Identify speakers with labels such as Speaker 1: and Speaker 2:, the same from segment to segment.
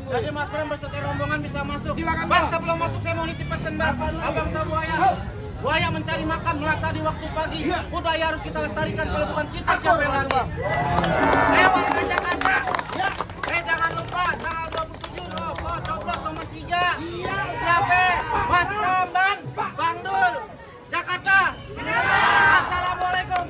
Speaker 1: Jadi Mas Pram beserta rombongan bisa masuk.
Speaker 2: Silakan,
Speaker 1: Bang, sebelum masuk saya mau nitip pesan, Bang. Abang tahu buaya. Buaya mencari makan melata di waktu pagi. Budaya harus kita lestarikan, kalau bukan kita siapa yang lagi? Ayo Mas ke Jakarta. Jangan lupa tanggal 27 coblos nomor 3. Siapa? Mas Pram dan Bang Dul. Jakarta. Assalamualaikum.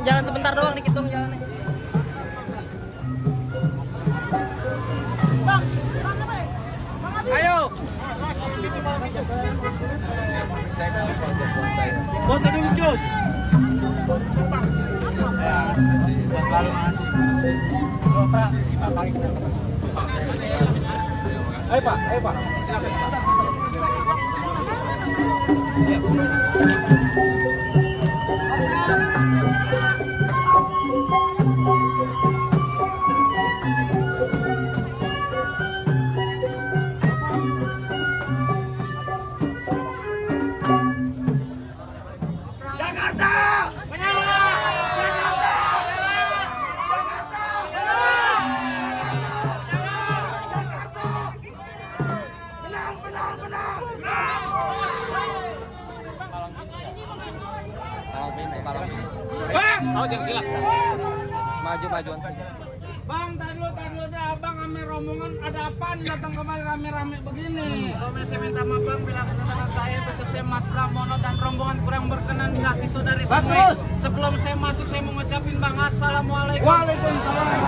Speaker 3: Jalan sebentar doang dikit dong jalannya.
Speaker 1: Ayo. Foto dulu, Cus. Ayo Pak,
Speaker 2: Bang, silakan.
Speaker 3: Maju-majuan.
Speaker 2: Bang, tadi dulu dah abang ame rombongan ada apaan datang kemari rame-rame begini?
Speaker 1: Saya minta maaf Bang bila kedatangan saya beserta Mas Pramono dan rombongan kurang berkenan di hati saudari semua. Sebelum saya masuk saya mau ngucapin Bang Assalamualaikum.
Speaker 2: Waalaikumsalam.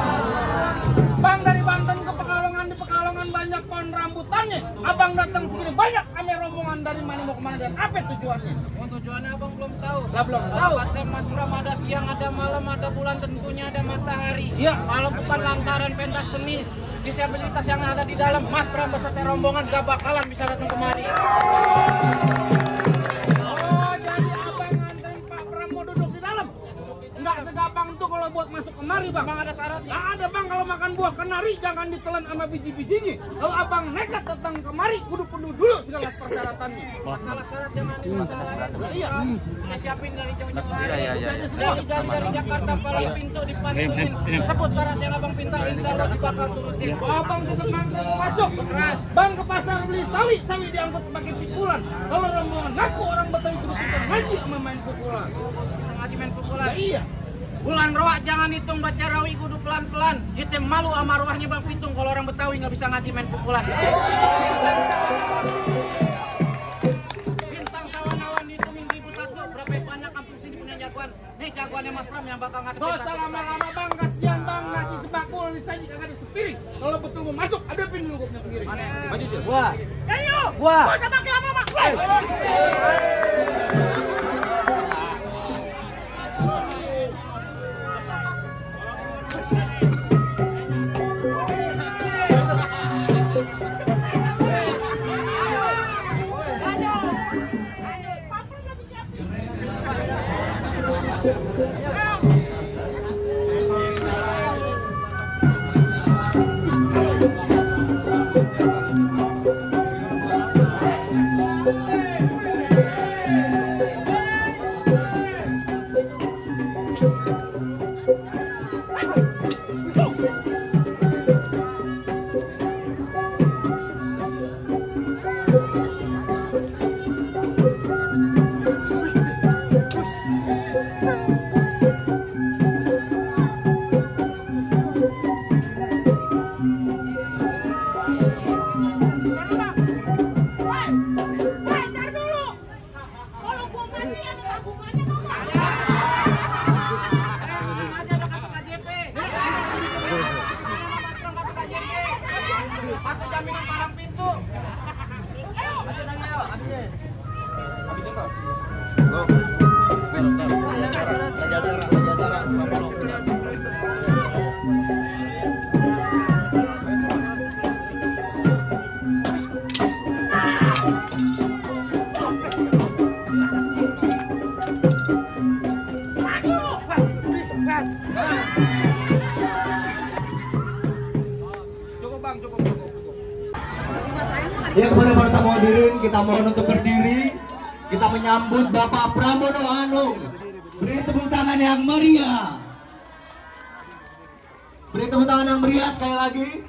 Speaker 2: Bang, dari Banten ke Pekalongan, di Pekalongan banyak pohon rambutannya. Abang datang segini banyak ame rombongan dari mana mau kemana dan apa tujuannya?
Speaker 1: Tujuannya abang belum tahu.
Speaker 2: Lah belum tahu.
Speaker 1: Kata Mas Pram ada siang, ada malam, ada bulan, tentunya ada matahari.
Speaker 2: Iya.
Speaker 1: Kalau bukan lantaran pentas seni disabilitas yang ada di dalam, Mas Pram beserta rombongan gak bakalan bisa datang kemari.
Speaker 2: Oh, jadi abang nganterin Pak Pram mau duduk di dalam? Enggak segampang itu kalau buat masuk kemari, Bang.
Speaker 1: Bang ada syaratnya.
Speaker 2: Nah, ada Bang, kalau makan buah kenari jangan ditelan sama biji-bijinya. Kalau abang nekat datang kemari, kudu penuh dulu segala persyaratannya.
Speaker 1: Masalah syarat jangan dimasalahin.
Speaker 2: Iya.
Speaker 1: Udah siapin dari jauh-jauh hari.
Speaker 3: Iya.
Speaker 1: Dari Jakarta palang pintu dipantunin. Sebut syarat yang abang pinta, insya Allah bakal turutin.
Speaker 2: Abang tetap masuk keras. Bang ke pasar beli sawi diangkut pakai pikulan. Kalau rombongan ngaku orang Betawi kudu kita ngaji sama main pukulan.
Speaker 1: Ngaji main pukulan.
Speaker 2: Iya.
Speaker 1: Bulan roa jangan hitung baca rawi kudu pelan-pelan. Kita malu sama ruahnya Bang Pitung kalau orang Betawi nggak bisa ngaji main pukulan. Bintang sawan-awan dihitungin 1001. Berapa banyak kampung sini punya jagoan. Nih jagoannya Mas Pram yang bakal ngadepin.
Speaker 2: Gak usah lama-lama Bang, kasihan Bang, nasi sebakul disaji kagak disepiring. Kalau betul mau masuk, adepin dulu gua punya piring.
Speaker 1: Mana?
Speaker 2: Maju aja.
Speaker 3: Wah.
Speaker 2: Jadi lu.
Speaker 3: Wah.
Speaker 2: Gak usah pakai lama-lama.
Speaker 1: Kartu jaminan palang pintu.
Speaker 2: Cukup bang, cukup.
Speaker 4: Ya, kepada para tamu hadirin, kita mohon untuk berdiri. Kita menyambut Bapak Pramono Anung. Beri tepuk tangan yang meriah. Beri tepuk tangan yang meriah sekali lagi.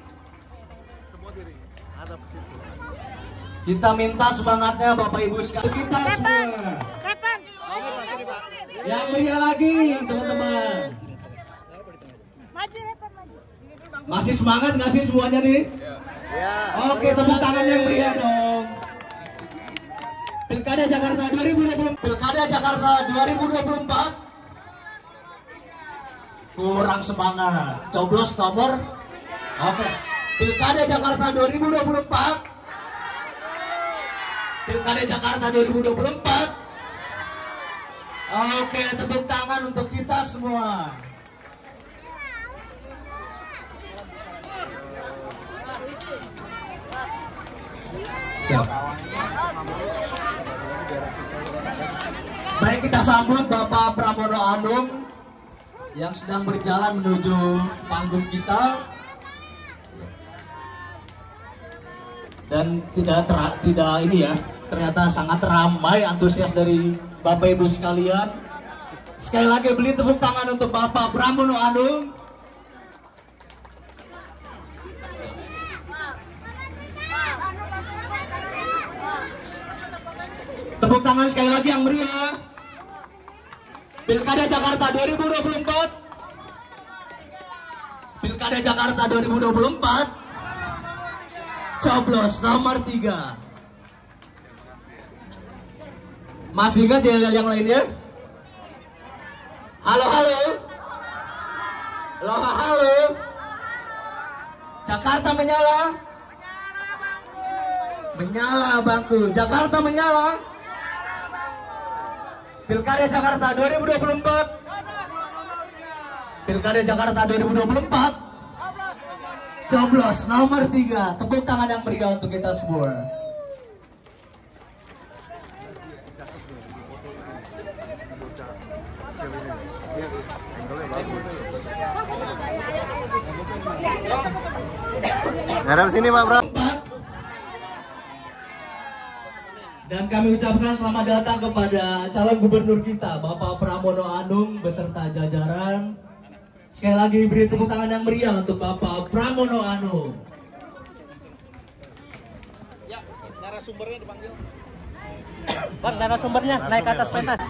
Speaker 4: Kita minta semangatnya Bapak Ibu sekalian. Kita semua. Yang meriah lagi, teman-teman. Masih semangat nggak sih semuanya nih? Oke, tepuk tangan yang meriah dong. Pilkada Jakarta 2024. Kurang semangat. Coblos nomor. Oke. Pilkada Jakarta 2024. Pilkada Jakarta 2024. Oke, tepuk tangan untuk kita semua. Siap. Baik, kita sambut Bapak Pramono Anung yang sedang berjalan menuju panggung kita. Dan tidak ini ya, ternyata sangat ramai antusias dari Bapak Ibu sekalian. Sekali lagi beri tepuk tangan untuk Bapak Pramono Anung. Tepuk tangan sekali lagi yang meriah. Pilkada Jakarta 2024. Pilkada Jakarta 2024. Coblos nomor 3. Masih ingat yang lainnya? Halo. Jakarta menyala. Menyala bangku. Jakarta menyala. Pilkada Jakarta 2024. Pilkada Jakarta 2024. Coblos nomor 3. Tepuk tangan yang meriah untuk kita semua.
Speaker 3: Ngarep sini Pak Bro.
Speaker 4: Dan kami ucapkan selamat datang kepada calon gubernur kita, Bapak Pramono Anung beserta jajaran. Sekali lagi beri tepuk tangan yang meriah untuk Bapak Pramono Anung.
Speaker 1: Ya, narasumbernya dipanggil.
Speaker 3: Bang, narasumbernya naik ke atas pentas.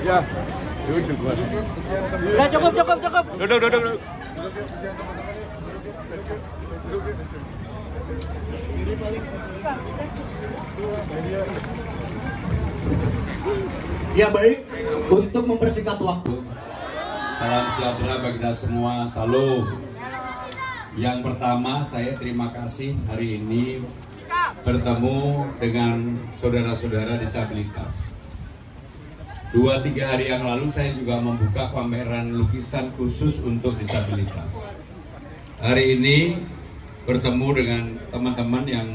Speaker 5: Ya, duduk.
Speaker 3: Udah cukup.
Speaker 5: Duduk.
Speaker 4: Ya baik, untuk mempersingkat waktu.
Speaker 5: Salam sejahtera bagi kita semua. Salam. Yang pertama, saya terima kasih hari ini bertemu dengan saudara-saudara disabilitas. 2-3 hari yang lalu saya juga membuka pameran lukisan khusus untuk disabilitas. Hari ini bertemu dengan teman-teman yang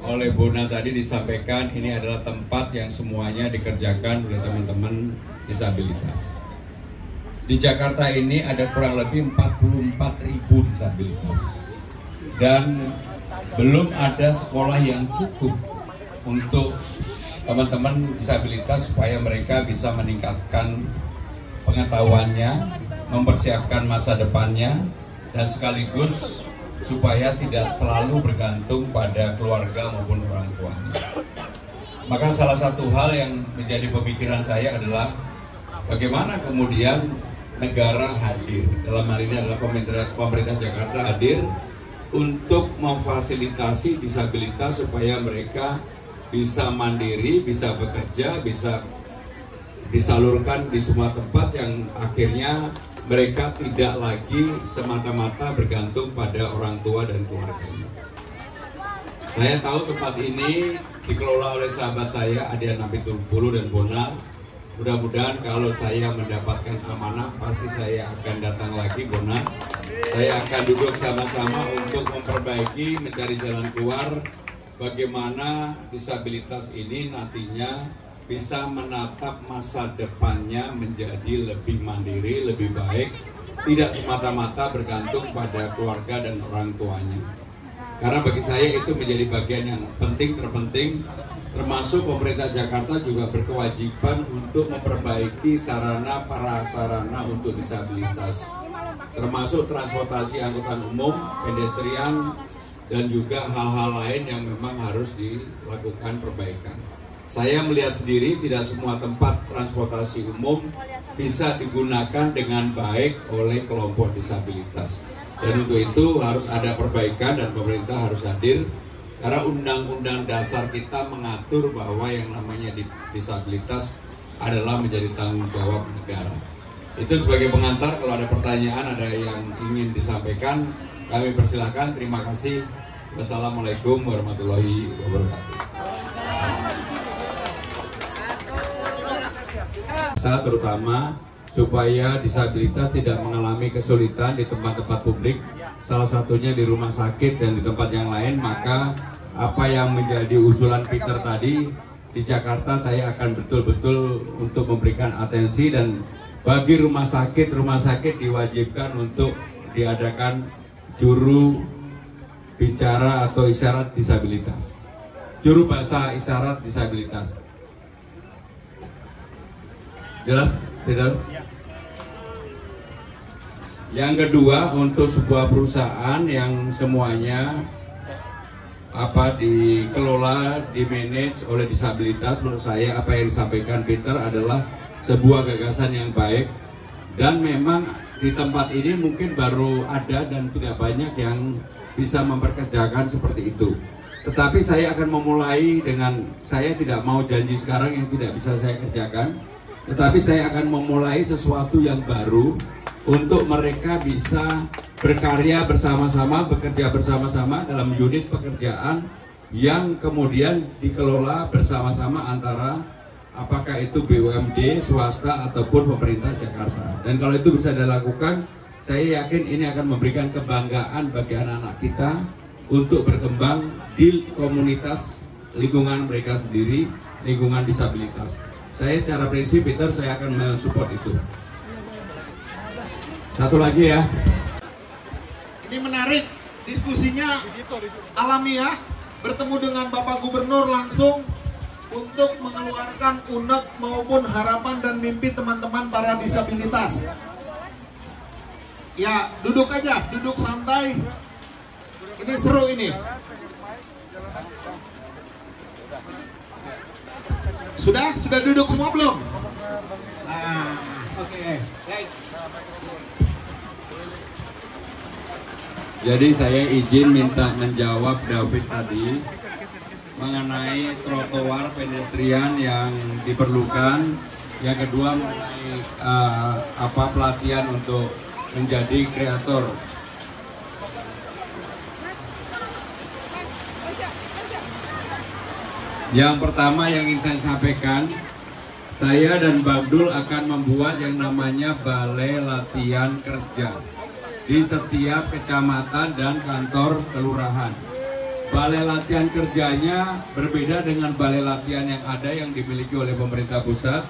Speaker 5: oleh Bona tadi disampaikan ini adalah tempat yang semuanya dikerjakan oleh teman-teman disabilitas. Di Jakarta ini ada kurang lebih 44.000 disabilitas dan belum ada sekolah yang cukup untuk teman-teman disabilitas supaya mereka bisa meningkatkan pengetahuannya, mempersiapkan masa depannya, dan sekaligus supaya tidak selalu bergantung pada keluarga maupun orang tuanya. Maka salah satu hal yang menjadi pemikiran saya adalah bagaimana kemudian negara hadir, dalam hal ini adalah pemerintah Jakarta hadir untuk memfasilitasi disabilitas supaya mereka bisa mandiri, bisa bekerja, bisa disalurkan di semua tempat yang akhirnya mereka tidak lagi semata-mata bergantung pada orang tua dan keluarganya. Saya tahu tempat ini dikelola oleh sahabat saya, Adian Apitulpulu dan Bona. Mudah-mudahan kalau saya mendapatkan amanah, pasti saya akan datang lagi, Bona. Saya akan duduk sama-sama untuk memperbaiki, mencari jalan keluar, bagaimana disabilitas ini nantinya bisa menatap masa depannya menjadi lebih mandiri, lebih baik, tidak semata-mata bergantung pada keluarga dan orang tuanya. Karena bagi saya itu menjadi bagian yang penting, terpenting, termasuk pemerintah Jakarta juga berkewajiban untuk memperbaiki sarana prasarana untuk disabilitas, termasuk transportasi angkutan umum, pedestrian, dan juga hal-hal lain yang memang harus dilakukan perbaikan. Saya melihat sendiri tidak semua tempat transportasi umum bisa digunakan dengan baik oleh kelompok disabilitas. Dan untuk itu harus ada perbaikan dan pemerintah harus hadir. Karena undang-undang dasar kita mengatur bahwa yang namanya disabilitas adalah menjadi tanggung jawab negara. Itu sebagai pengantar, kalau ada pertanyaan, ada yang ingin disampaikan, kami persilahkan. Terima kasih. Wassalamualaikum warahmatullahi wabarakatuh. Terutama supaya disabilitas tidak mengalami kesulitan di tempat-tempat publik, salah satunya di rumah sakit dan di tempat yang lain, maka apa yang menjadi usulan Peter tadi, di Jakarta saya akan betul-betul untuk memberikan atensi, dan bagi rumah sakit diwajibkan untuk diadakan juru bicara atau isyarat disabilitas, juru bahasa isyarat disabilitas. Jelas? Tidak? Yang kedua, untuk sebuah perusahaan yang semuanya dikelola, dimanage oleh disabilitas, menurut saya apa yang disampaikan Peter adalah sebuah gagasan yang baik, dan memang di tempat ini mungkin baru ada dan tidak banyak yang bisa memperkerjakan seperti itu. Tetapi saya akan memulai dengan, saya tidak mau janji sekarang yang tidak bisa saya kerjakan, tetapi saya akan memulai sesuatu yang baru untuk mereka bisa berkarya bersama-sama, bekerja bersama-sama dalam unit pekerjaan yang kemudian dikelola bersama-sama antara apakah itu BUMD, swasta, ataupun pemerintah Jakarta. Dan kalau itu bisa dilakukan, saya yakin ini akan memberikan kebanggaan bagi anak-anak kita untuk berkembang di komunitas lingkungan mereka sendiri, lingkungan disabilitas. Saya secara prinsip, Peter, saya akan mensupport itu. Satu lagi ya.
Speaker 2: Ini menarik, diskusinya alamiah, bertemu dengan Bapak Gubernur langsung untuk mengeluarkan unek maupun harapan dan mimpi teman-teman para disabilitas. Ya, duduk aja, duduk santai. Ini seru ini. Sudah duduk semua belum? Nah, oke. Baik.
Speaker 5: Jadi saya izin minta menjawab David tadi mengenai trotoar pedestrian yang diperlukan. Yang kedua mengenai pelatihan untuk menjadi kreator. Yang pertama yang ingin saya sampaikan, saya dan Bagdul akan membuat yang namanya balai latihan kerja di setiap kecamatan dan kantor kelurahan. Balai latihan kerjanya berbeda dengan balai latihan yang ada yang dimiliki oleh pemerintah pusat.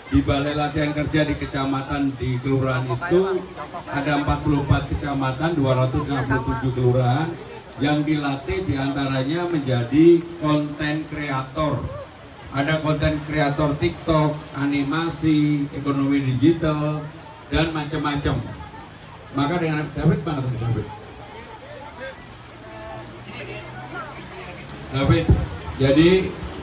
Speaker 5: Di balai latihan kerja di kecamatan, di kelurahan itu ada 44 kecamatan, 267 kelurahan yang dilatih diantaranya menjadi konten kreator. Ada konten kreator TikTok, animasi, ekonomi digital, dan macam-macam. Maka dengan David, mana tadi David? David, jadi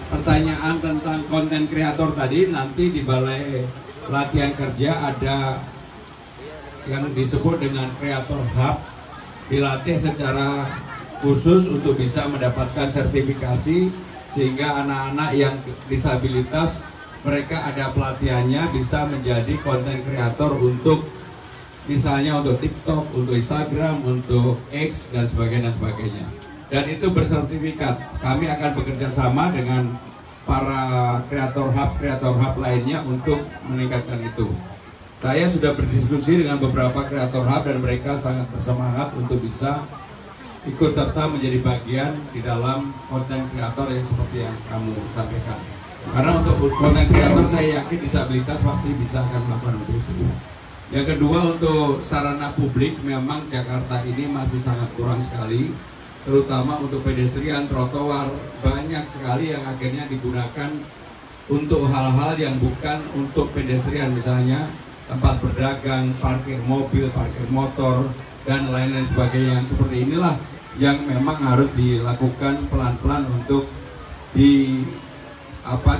Speaker 5: pertanyaan tentang konten kreator tadi nanti di balai latihan kerja ada yang disebut dengan kreator hub, dilatih secara khusus untuk bisa mendapatkan sertifikasi sehingga anak-anak yang disabilitas mereka ada pelatihannya bisa menjadi konten kreator untuk misalnya untuk TikTok, untuk Instagram, untuk X dan sebagainya. Dan itu bersertifikat. Kami akan bekerja sama dengan para kreator hub lainnya untuk meningkatkan itu. Saya sudah berdiskusi dengan beberapa kreator hub dan mereka sangat bersemangat untuk bisa ikut serta menjadi bagian di dalam konten kreator yang seperti yang kamu sampaikan. Karena untuk konten kreator saya yakin disabilitas pasti bisa akan melakukan itu. Yang kedua, untuk sarana publik memang Jakarta ini masih sangat kurang sekali, terutama untuk pedestrian, trotoar banyak sekali yang akhirnya digunakan untuk hal-hal yang bukan untuk pedestrian, misalnya tempat berdagang, parkir mobil, parkir motor, dan lain-lain sebagainya. Yang seperti inilah yang memang harus dilakukan pelan-pelan untuk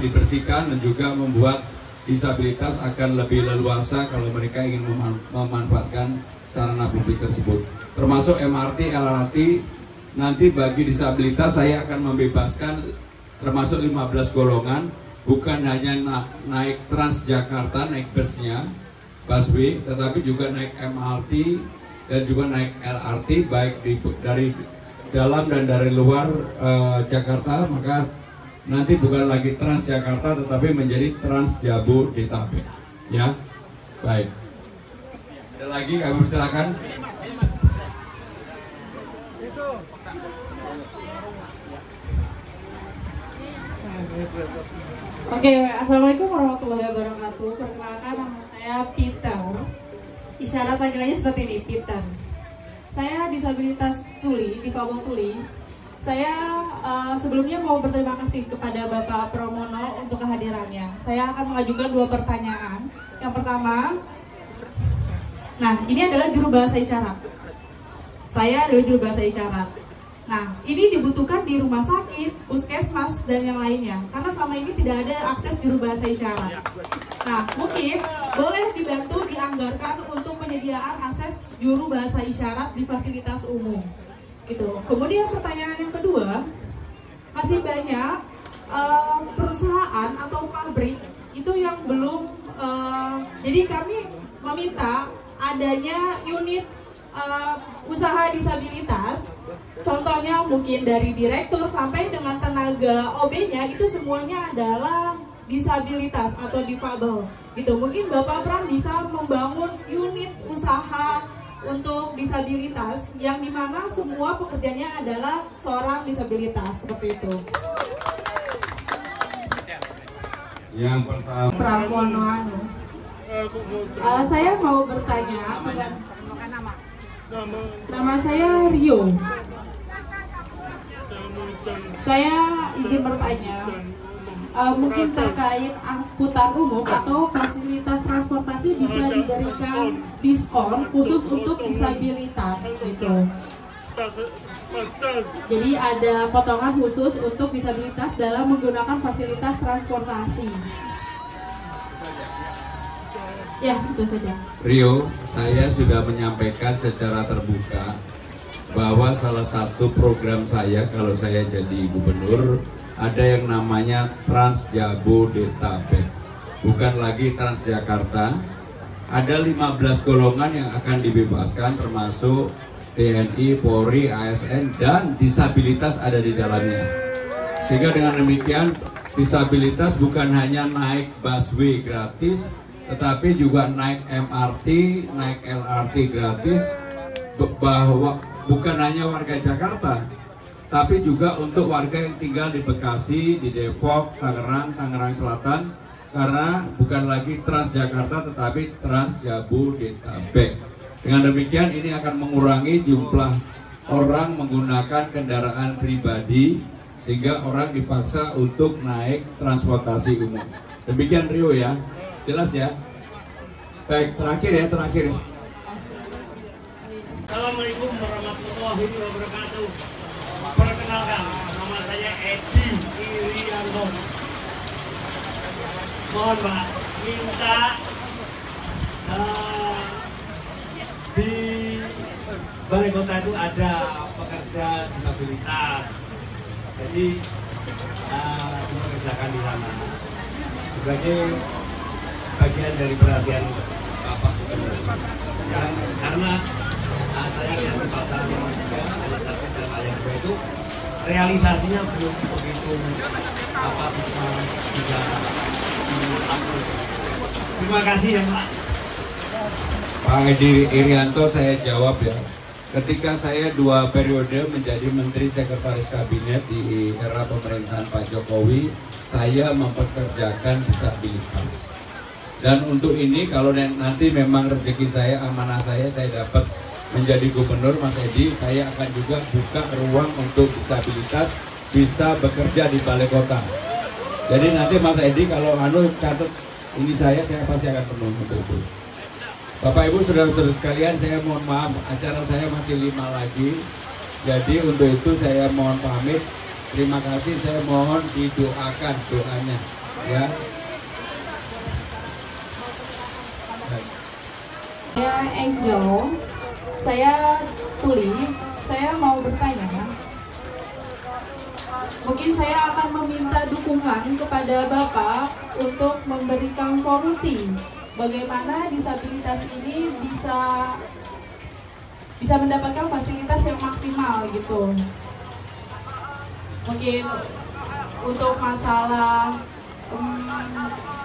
Speaker 5: dibersihkan dan juga membuat disabilitas akan lebih leluasa kalau mereka ingin memanfaatkan sarana publik tersebut. Termasuk MRT, LRT, nanti bagi disabilitas saya akan membebaskan termasuk 15 golongan, bukan hanya naik Transjakarta, naik busnya, busway, tetapi juga naik MRT dan juga naik LRT, baik dari dalam dan dari luar Jakarta, maka nanti bukan lagi Transjakarta tetapi menjadi Trans Jabodetabek. Ya, baik. Ada lagi, kami persilakan.
Speaker 6: Oke, assalamualaikum warahmatullahi wabarakatuh. Perkenalkan, nama saya Peter. Isyarat panggilannya seperti ini, Peter. Saya disabilitas tuli, difabel tuli. Saya sebelumnya mau berterima kasih kepada Bapak Pramono untuk kehadirannya. Saya akan mengajukan 2 pertanyaan. Yang pertama, nah ini adalah juru bahasa isyarat. Saya adalah juru bahasa isyarat. Nah, ini dibutuhkan di rumah sakit, puskesmas, dan yang lainnya. Karena selama ini tidak ada akses juru bahasa isyarat. Nah, mungkin boleh dibantu dianggarkan untuk penyediaan akses juru bahasa isyarat di fasilitas umum. Gitu. Kemudian pertanyaan yang kedua, masih banyak perusahaan atau pabrik itu yang belum, jadi kami meminta adanya unit usaha disabilitas. Contohnya mungkin dari direktur sampai dengan tenaga OB-nya itu semuanya adalah disabilitas atau difabel. Gitu. Mungkin Bapak Pram bisa membangun unit usaha untuk disabilitas yang dimana semua pekerjanya adalah seorang disabilitas, seperti itu.
Speaker 5: Yang pertama,
Speaker 6: Pramono Anung. Saya mau bertanya, nama saya Rio. Saya izin bertanya, mungkin terkait angkutan umum atau fasilitas transportasi bisa diberikan diskon khusus untuk disabilitas gitu. Jadi ada potongan khusus untuk disabilitas dalam menggunakan fasilitas transportasi. Ya, itu saja.
Speaker 5: Rio, saya sudah menyampaikan secara terbuka bahwa salah satu program saya kalau saya jadi gubernur ada yang namanya Trans Jabodetabek, bukan lagi Transjakarta. Ada 15 golongan yang akan dibebaskan, termasuk TNI, Polri, ASN, dan disabilitas ada di dalamnya. Sehingga dengan demikian disabilitas bukan hanya naik busway gratis, tetapi juga naik MRT, naik LRT gratis, bahwa bukan hanya warga Jakarta, tapi juga untuk warga yang tinggal di Bekasi, di Depok, Tangerang Selatan, karena bukan lagi Transjakarta tetapi Trans Jabodetabek. Dengan demikian ini akan mengurangi jumlah orang menggunakan kendaraan pribadi sehingga orang dipaksa untuk naik transportasi umum. Demikian Rio ya, jelas ya. Baik, terakhir ya.
Speaker 7: Assalamualaikum warahmatullahi wabarakatuh. Perkenalkan, nama saya Edi Irianto. Mohon Pak, minta di Balai Kota itu ada pekerja disabilitas. Jadi dipekerjakan di sana. sebagai bagian dari perhatian Bapak Gubernur. Dan karena saya lihat di pasal 53 ayat 1 dan ayat 2 itu realisasinya belum begitu semua bisa diatur. Terima kasih ya Pak.
Speaker 5: Pak Edi Irianto, saya jawab ya. Ketika saya 2 periode menjadi Menteri Sekretaris Kabinet di era pemerintahan Pak Jokowi, saya mempekerjakan disabilitas. Dan untuk ini kalau nanti memang rezeki saya, amanah saya dapat menjadi gubernur, Mas Edi, saya akan juga buka ruang untuk disabilitas bisa bekerja di balai kota. Jadi nanti Mas Edi kalau catat ini saya pasti akan penuh untuk itu. Bapak Ibu saudara-saudara sekalian, saya mohon maaf, acara saya masih 5 lagi. Jadi untuk itu saya mohon pamit. Terima kasih, saya mohon didoakan doanya ya.
Speaker 6: Saya Angel, saya Tuli, saya mau bertanya. Mungkin saya akan meminta dukungan kepada Bapak untuk memberikan solusi bagaimana disabilitas ini bisa mendapatkan fasilitas yang maksimal gitu. Mungkin untuk masalah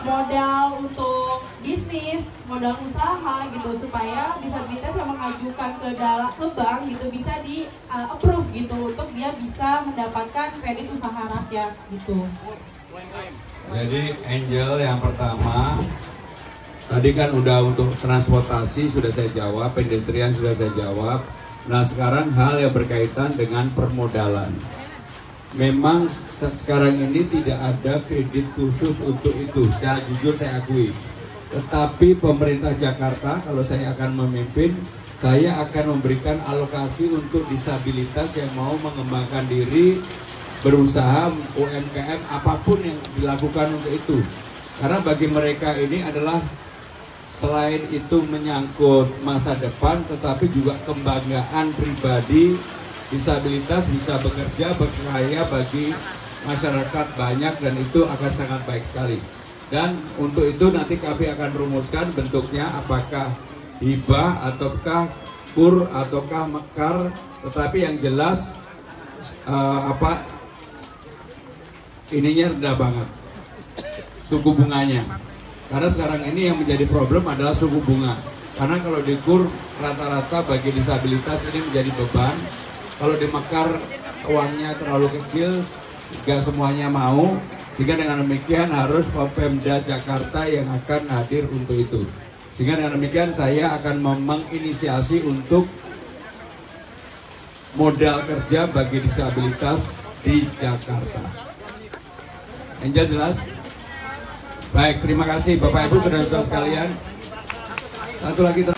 Speaker 6: modal untuk bisnis, modal usaha gitu, supaya disabilitas yang mengajukan ke bank gitu bisa di approve gitu untuk dia bisa mendapatkan kredit usaha rakyat gitu.
Speaker 5: Jadi Angel, yang pertama tadi kan udah untuk transportasi sudah saya jawab, pedestrian sudah saya jawab. Nah sekarang hal yang berkaitan dengan permodalan. Memang sekarang ini tidak ada kredit khusus untuk itu, secara jujur saya akui. Tetapi pemerintah Jakarta, kalau saya akan memimpin, saya akan memberikan alokasi untuk disabilitas yang mau mengembangkan diri, berusaha, UMKM, apapun yang dilakukan untuk itu. Karena bagi mereka ini adalah selain itu menyangkut masa depan, tetapi juga kebanggaan pribadi. Disabilitas bisa bekerja, berkarya bagi masyarakat banyak, dan itu akan sangat baik sekali. Dan untuk itu nanti kami akan rumuskan bentuknya, apakah hibah ataukah kur ataukah mekar, tetapi yang jelas ininya rendah banget suku bunganya. Karena sekarang ini yang menjadi problem adalah suku bunga. Karena kalau di kur rata-rata bagi disabilitas ini menjadi beban. Kalau di mekar uangnya terlalu kecil, nggak semuanya mau. Sehingga dengan demikian harus Pemda Jakarta yang akan hadir untuk itu. Sehingga dengan demikian saya akan menginisiasi untuk modal kerja bagi disabilitas di Jakarta. Angel jelas? Baik, terima kasih Bapak Ibu saudara-saudara sekalian. Satu lagi.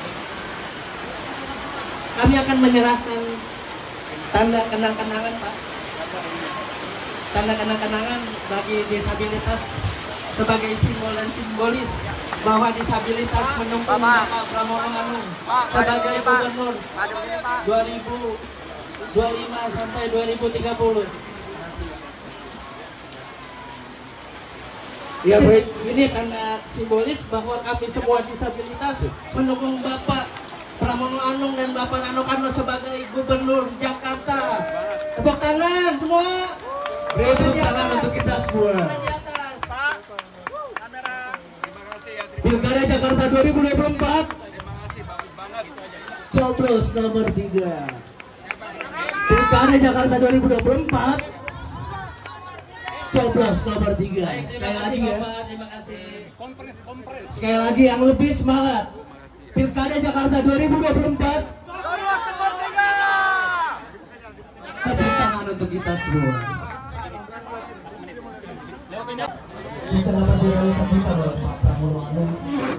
Speaker 3: Kami akan menyerahkan tanda kenang-kenangan, Pak. Tanda kenang-kenangan bagi disabilitas sebagai simbol dan simbolis bahwa disabilitas mendukung Bapak Pramono Anung sebagai gubernur 2025 sampai 2030. Ya baik, ini tanda simbolis bahwa kami semua disabilitas mendukung Bapak Pramono Anung dan Bapak Rano Karno sebagai Gubernur Jakarta. Tepuk tangan semua. Beri tepuk tangan untuk kita semua. Pilkada Jakarta 2024. Coblos nomor 3. Pilkada Jakarta 2024. Coblos nomor 3. Sekali lagi ya. Terima kasih. Sekali lagi yang lebih semangat. Pilkada Jakarta 2024. Tepuk tangan untuk kita semua. Bisa dapat direalisasikan oleh Pak Pramono Anung.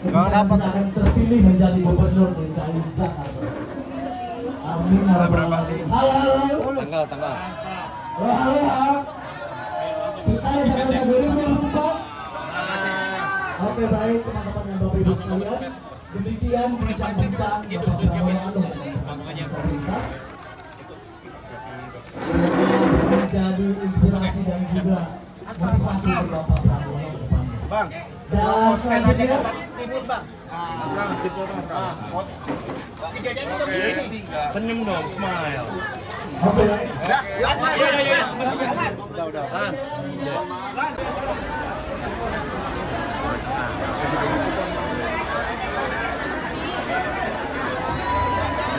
Speaker 3: Kita akan terpilih menjadi gubernur DKI Jakarta. Amin. Halo.
Speaker 8: Tanggal.
Speaker 3: Halo. Pilkada Jakarta 2024. Oke, baik teman-teman dan Bapak Ibu sekalian. Demikian bincang-bincang Bapak Pramono Anung disabilitas menjadi inspirasi dan juga motivasi untuk Bapak Pramono ke depannya.
Speaker 1: Bang.
Speaker 4: Dan selanjutnya
Speaker 1: Timur, Bang. Senyum dong, smile.
Speaker 4: oke.
Speaker 1: Udah.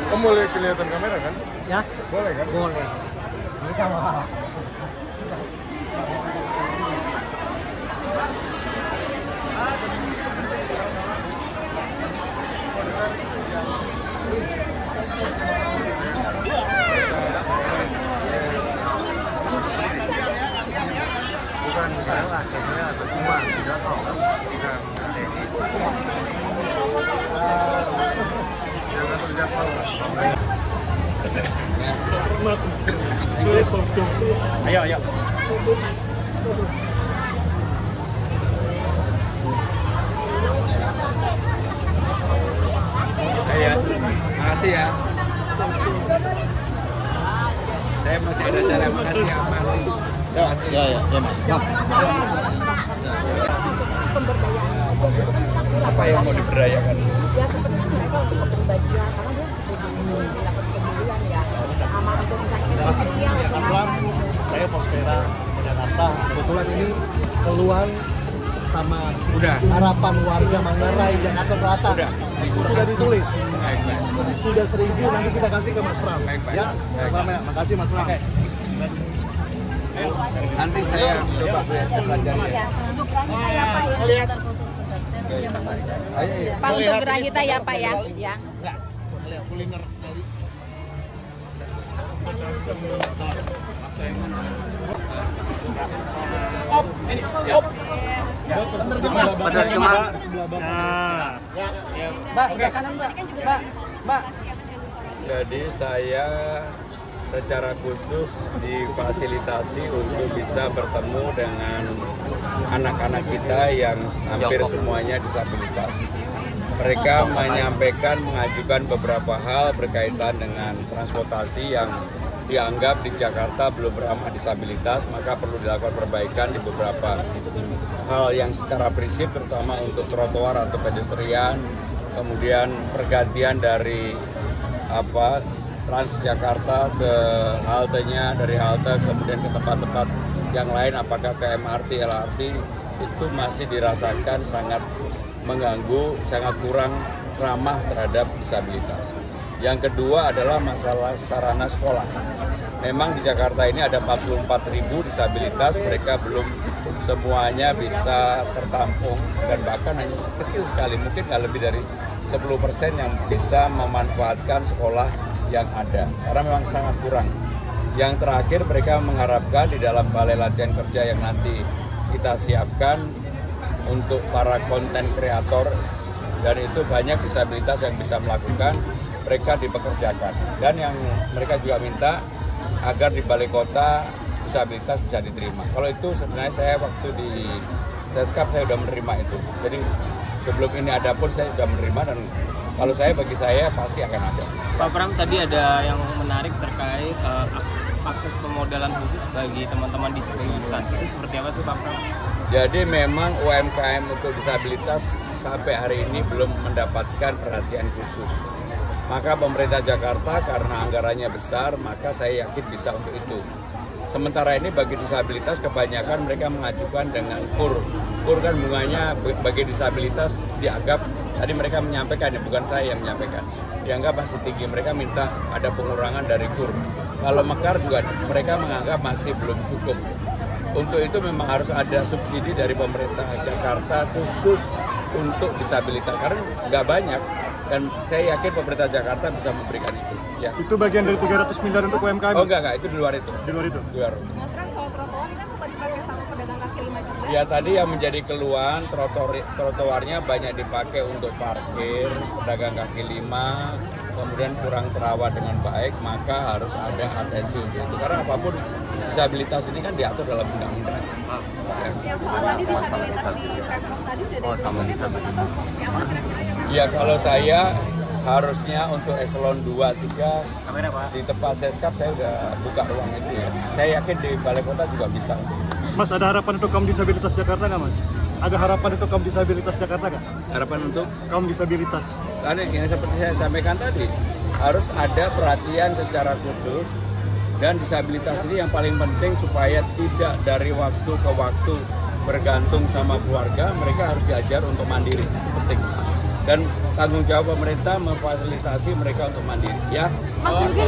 Speaker 8: Kamu boleh kelihatan kamera kan?
Speaker 3: Ya,
Speaker 8: Boleh kan?
Speaker 3: boleh.
Speaker 8: Bukan saya lah, saya semua tidak tahu. Bukan
Speaker 3: Ayo.
Speaker 5: Saya, makasih ya. Saya masih ada cara, makasih ya, makasih.
Speaker 1: Ya, Mas.
Speaker 5: Apa yang mau diberdayakan?
Speaker 9: Ya sepertinya mereka untuk kepribadian karena dia dapat kepedulian ya sama untuk misalnya
Speaker 1: Pelan-pelan saya Prospera ke Jakarta. Kebetulan ini keluar sama
Speaker 5: Udah.
Speaker 1: harapan warga Manggarai Jakarta Selatan.
Speaker 5: Udah.
Speaker 1: Sudah ditulis.
Speaker 5: Baik.
Speaker 1: Sudah sereview, nanti kita kasih ke Mas Pram.
Speaker 5: Baik.
Speaker 1: Ya, makasih Mas Pram.
Speaker 5: Nanti saya coba pelajari ya.
Speaker 9: untuk Grahita ya Pak ya.
Speaker 1: Lihat.
Speaker 5: Ayo.
Speaker 9: Pak untuk Grahita ya Pak ya. Ya.
Speaker 1: Enggak. Lihat kuliner dari
Speaker 2: Penerjemah. Nah. Ya. Mbak, sebelah kanan Mbak. Mbak.
Speaker 5: Jadi saya secara khusus difasilitasi untuk bisa bertemu dengan anak-anak kita yang hampir semuanya disabilitas. Mereka mengajukan beberapa hal berkaitan dengan transportasi yang dianggap di Jakarta belum ramah disabilitas, maka perlu dilakukan perbaikan di beberapa hal yang secara prinsip, terutama untuk trotoar atau pedestrian, kemudian pergantian dari Transjakarta ke haltenya, dari halte kemudian ke tempat-tempat yang lain, apakah ke MRT, LRT, itu masih dirasakan sangat mengganggu, sangat kurang ramah terhadap disabilitas. Yang kedua adalah masalah sarana sekolah. Memang di Jakarta ini ada 44.000 disabilitas, mereka belum semuanya bisa tertampung dan bahkan hanya sekecil sekali, mungkin nggak lebih dari 10% yang bisa memanfaatkan sekolah yang ada, karena memang sangat kurang. Yang terakhir, mereka mengharapkan di dalam balai latihan kerja yang nanti kita siapkan untuk para konten kreator, dan itu banyak disabilitas yang bisa melakukan, mereka dipekerjakan. Dan yang mereka juga minta agar di balai kota disabilitas bisa diterima. Kalau itu sebenarnya saya waktu di Seskap saya sudah menerima itu. Jadi sebelum ini ada pun saya sudah menerima, dan kalau bagi saya pasti akan ada.
Speaker 3: Pak Pram, tadi ada yang menarik terkait akses pemodalan khusus bagi teman-teman disabilitas. Itu seperti apa sih Pak Pram?
Speaker 5: Jadi memang UMKM untuk disabilitas sampai hari ini belum mendapatkan perhatian khusus. Maka pemerintah Jakarta karena anggarannya besar, maka saya yakin bisa untuk itu. Sementara ini bagi disabilitas kebanyakan mereka mengajukan dengan KUR. KUR kan bunganya bagi disabilitas dianggap, tadi mereka menyampaikan, ya bukan saya yang menyampaikan, dianggap masih tinggi, mereka minta ada pengurangan dari KUR. Kalau mekar juga mereka menganggap masih belum cukup. Untuk itu memang harus ada subsidi dari pemerintah Jakarta khusus untuk disabilitas, karena nggak banyak, dan saya yakin pemerintah Jakarta bisa memberikan itu. Ya.
Speaker 8: Itu bagian dari 300 miliar untuk UMKM?
Speaker 5: Oh enggak, itu di luar itu.
Speaker 8: Di luar itu?
Speaker 5: Di luar.
Speaker 9: Mas Pram, soal trotoar ini kan sempat dipakai sama pedagang kaki lima juga.
Speaker 5: Ya tadi yang menjadi keluhan, trotoarnya banyak dipakai untuk parkir, pedagang kaki lima, kemudian kurang terawat dengan baik, maka harus ada atensi untuk itu. Karena apapun disabilitas ini kan diatur dalam undang-undang.
Speaker 9: Yang soal tadi disabilitas di Pemprov tadi udah ada sama disabilitas. Siapa kira-kira yang
Speaker 5: Ya kalau saya harusnya untuk eselon 2, 3 di tempat Seskap saya udah buka ruang itu ya. Saya yakin di balai kota juga bisa.
Speaker 8: Mas, ada harapan untuk kaum disabilitas Jakarta nggak Mas?
Speaker 10: Ada harapan untuk kaum disabilitas Jakarta nggak?
Speaker 11: Harapan untuk
Speaker 10: kaum disabilitas?
Speaker 11: Karena yang seperti saya sampaikan tadi, harus ada perhatian secara khusus, dan disabilitas ini yang paling penting supaya tidak dari waktu ke waktu bergantung sama keluarga, mereka harus diajar untuk mandiri, penting. Dan tanggung jawab pemerintah memfasilitasi mereka untuk mandiri, ya.
Speaker 6: Mas mungkin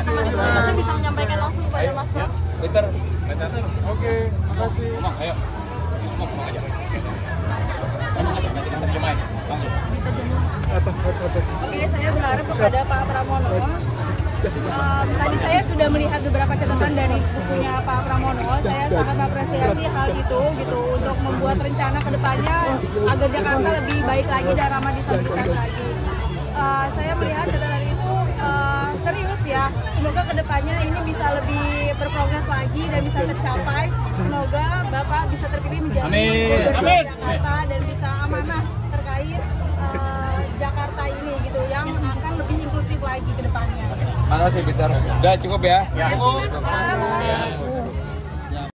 Speaker 6: teman disabilitasnya bisa menyampaikan langsung kepada Mas Bro.
Speaker 11: Peter.
Speaker 10: Oke, makasih.
Speaker 11: Ayo. Ngomong aja.
Speaker 6: Oke, saya berharap kepada Pak Pramono. Tadi saya sudah melihat beberapa catatan dari bukunya Pak Pramono. Saya sangat mengapresiasi hal itu gitu untuk membuat rencana ke depannya agar Jakarta lebih baik lagi dan ramah disabilitas lagi. Saya melihat catatan itu serius ya. Semoga ke depannya ini bisa lebih berprogres lagi dan bisa tercapai. Semoga Bapak bisa terpilih menjadi gubernur Jakarta dan bisa amanah terkait Jakarta ini gitu yang akan lebih inklusif lagi ke depannya.
Speaker 11: Makasih Peter. Udah cukup ya?
Speaker 6: Terima kasih, Mas.